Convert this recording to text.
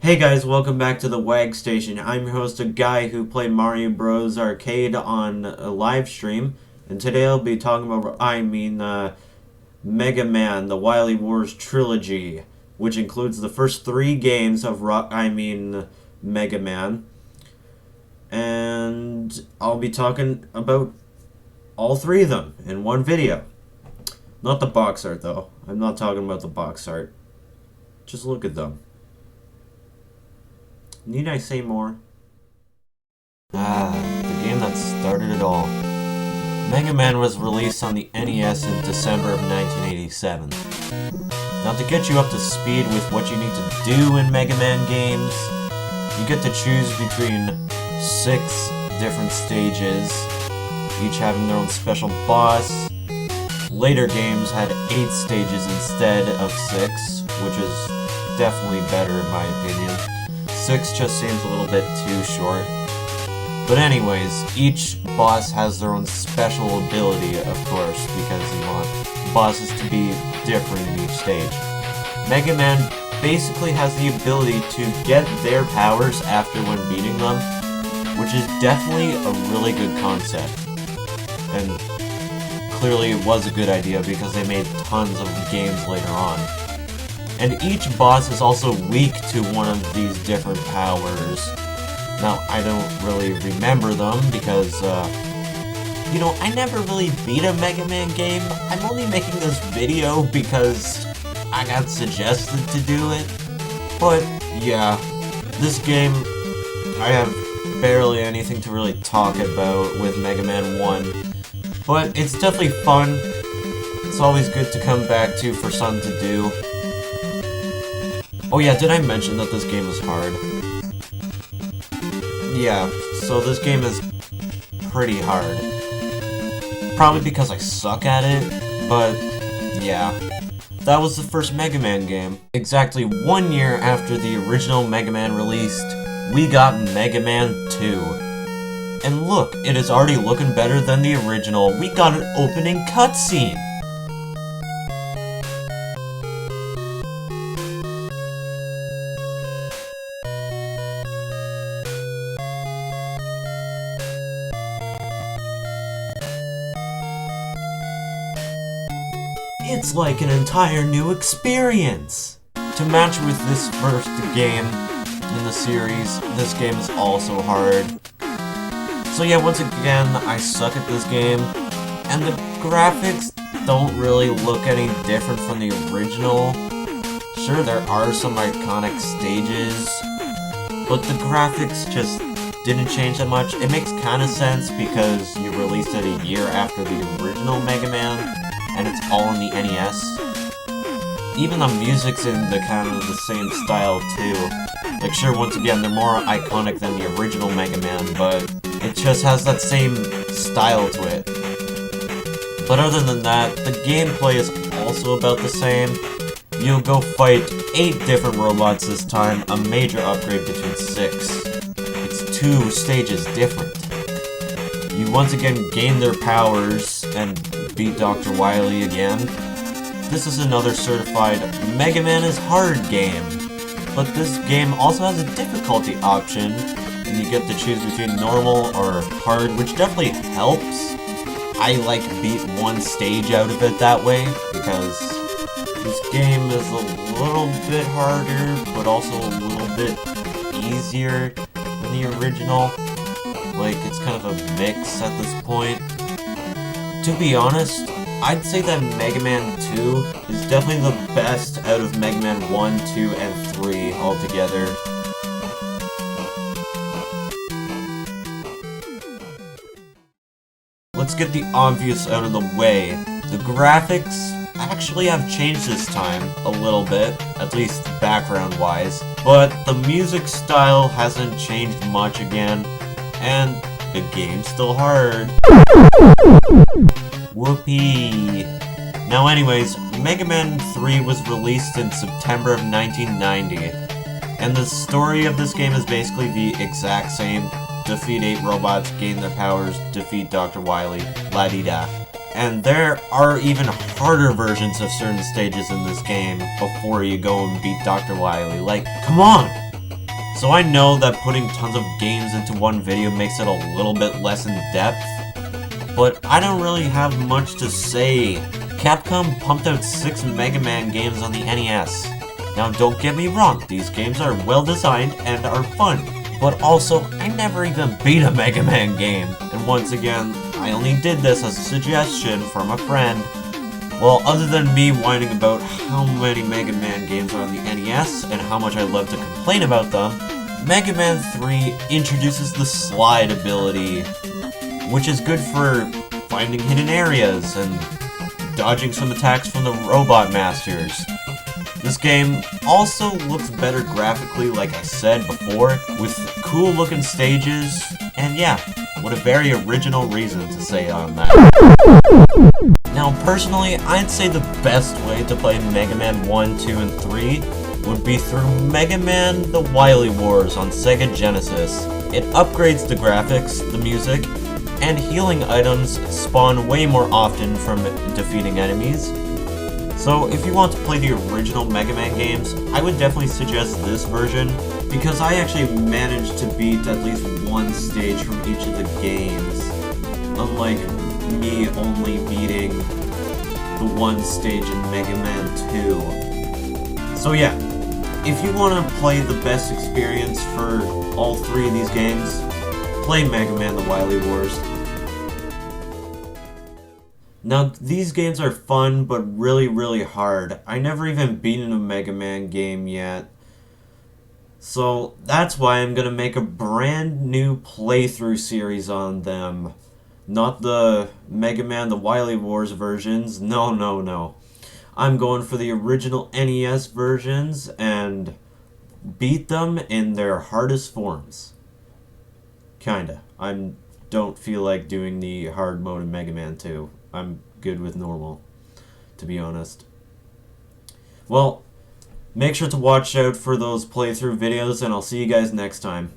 Hey guys, welcome back to the WAG Station. I'm your host, a guy who played Mario Bros. Arcade on a live stream, and today I'll be talking about, Mega Man, the Wily Wars trilogy, which includes the first three games of Mega Man, and I'll be talking about all three of them in one video. Not the box art though. I'm not talking about the box art. Just look at them. Need I say more? The game that started it all. Mega Man was released on the NES in December of 1987. Now to get you up to speed with what you need to do in Mega Man games, you get to choose between 6 different stages, each having their own special boss. Later games had 8 stages instead of 6, which is definitely better in my opinion. 6 just seems a little bit too short. But anyways, each boss has their own special ability, of course, because you want bosses to be different in each stage. Mega Man basically has the ability to get their powers after when beating them, which is definitely a really good concept. And clearly it was a good idea because they made tons of games later on. And each boss is also weak to one of these different powers. Now, I don't really remember them because, I never really beat a Mega Man game. I'm only making this video because I got suggested to do it. But, yeah, this game, I have barely anything to really talk about with Mega Man 1. But it's definitely fun. It's always good to come back to for something to do. Oh yeah, did I mention that this game is hard? Yeah, so this game is pretty hard. Probably because I suck at it, but yeah. That was the first Mega Man game. Exactly 1 year after the original Mega Man released, we got Mega Man 2. And look, it is already looking better than the original. We got an opening cutscene! It's like an entire new experience! To match with this first game in the series, this game is also hard. So yeah, once again, I suck at this game, and the graphics don't really look any different from the original. Sure, there are some iconic stages, but the graphics just didn't change that much. It makes kind of sense because you released it a year after the original Mega Man, and it's all in the NES. Even the music's in the kind of the same style too. Like sure, once again, they're more iconic than the original Mega Man, but it just has that same style to it. But other than that, the gameplay is also about the same. You'll go fight 8 different robots this time, a major upgrade between 6. It's 2 stages different. You once again gain their powers and beat Dr. Wily again. This is another certified Mega Man is hard game, but this game also has a difficulty option, and you get to choose between normal or hard, which definitely helps. I beat 1 stage out of it that way, because this game is a little bit harder, but also a little bit easier than the original. It's kind of a mix at this point. To be honest, I'd say that Mega Man 2 is definitely the best out of Mega Man 1, 2, and 3 altogether. Let's get the obvious out of the way. The graphics actually have changed this time a little bit, at least background-wise, but the music style hasn't changed much again, and the game's still hard. Whoopee! Now anyways, Mega Man 3 was released in September of 1990, and the story of this game is basically the exact same. Defeat 8 robots, gain their powers, defeat Dr. Wily, la-di-da. And there are even harder versions of certain stages in this game before you go and beat Dr. Wily. Come on! So I know that putting tons of games into one video makes it a little bit less in depth, but I don't really have much to say. Capcom pumped out 6 Mega Man games on the NES. Now don't get me wrong, these games are well designed and are fun, but also I never even beat a Mega Man game. And once again, I only did this as a suggestion from a friend. Well, other than me whining about how many Mega Man games are on the NES and how much I love to complain about them, Mega Man 3 introduces the slide ability, which is good for finding hidden areas and dodging some attacks from the Robot Masters. This game also looks better graphically, like I said before, with cool looking stages, and yeah, what a very original reason to say on that. Now personally, I'd say the best way to play Mega Man 1, 2, and 3 would be through Mega Man The Wily Wars on Sega Genesis. It upgrades the graphics, the music, and healing items spawn way more often from defeating enemies. So if you want to play the original Mega Man games, I would definitely suggest this version, because I actually managed to beat at least one stage from each of the games, unlike me only beating the one stage in Mega Man 2. So yeah, if you want to play the best experience for all 3 of these games, play Mega Man The Wily Wars. Now, these games are fun, but really hard. I never even beaten a Mega Man game yet. So, that's why I'm gonna make a brand new playthrough series on them. Not the Mega Man The Wily Wars versions, no. I'm going for the original NES versions and beat them in their hardest forms. Kinda. I don't feel like doing the hard mode in Mega Man 2. I'm good with normal, to be honest. Well, make sure to watch out for those playthrough videos, and I'll see you guys next time.